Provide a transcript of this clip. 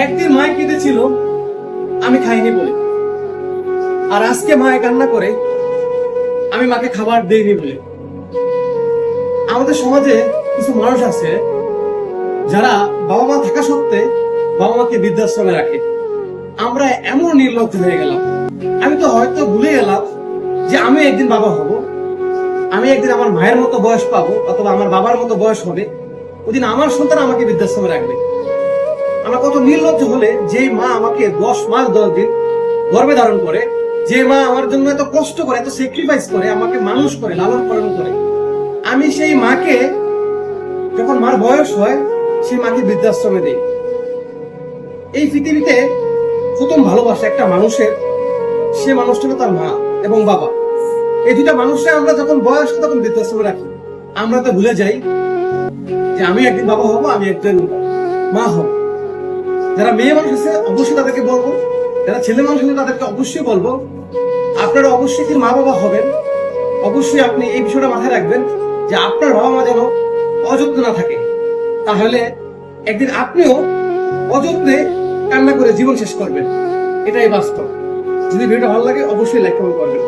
একদিন মায় কেঁদেছিল আমি খাইনি বলে, আর আজকে মায়ে কান্না করে আমি মাকে খাবার দেইনি বলে। আমাদের সমাজে কিছু মানুষ আছে যারা বাবা মা থাকা সত্ত্বে বাবা মাকে বৃদ্ধাশ্রমে রাখে। আমরা এমন নির্লজ্জ হয়ে গেলাম। আমি তো হয়তো ভুলে গেলাম যে আমি একদিন বাবা হব, আমি একদিন আমার মায়ের মতো বয়স পাবো অথবা আমার বাবার মতো বয়স হবে, ওইদিন আমার সন্তান আমাকে বৃদ্ধাশ্রমে রাখবে। আমরা কত নির্লজ্জ হলে যে মা আমাকে 10 মাস 10 দিন গর্ভে ধারণ করে, যে মা আমার জন্য এত কষ্ট করে, এত স্যাক্রিফাইস করে, আমাকে মানুষ করে, লালন পালন করে, আমি সেই মাকে যখন মার বয়স হয় সেই মাকে বৃদ্ধাশ্রমে দেই। এই পৃথিবীতে প্রথম ভালোবাসা একটা মানুষের, সে মানুষটা হলো তার মা এবং বাবা। এই দুটা মানুষকে আমরা যখন বয়স হয় তখন বৃদ্ধাশ্রমে রাখি। আমরা তো ভুলে যাই যে আমি একদিন বাবা হব, আমি একদিন মা হব। যারা মেয়ে মানুষ আছে অবশ্যই তাদেরকে বলবো, যারা ছেলে মানুষ আছে তাদেরকে অবশ্যই বলবো, আপনারা অবশ্যই কি মা বাবা হবেন, অবশ্যই আপনি এই বিষয়টা মাথায় রাখবেন যে আপনার বাবা মা যেন অযত্ন না থাকে। তাহলে একদিন আপনিও অযত্নে কান্না করে জীবন শেষ করবেন। এটাই বাস্তব। যদি ভিডিওটা ভালো লাগে অবশ্যই লাইক কমেন্ট করবেন।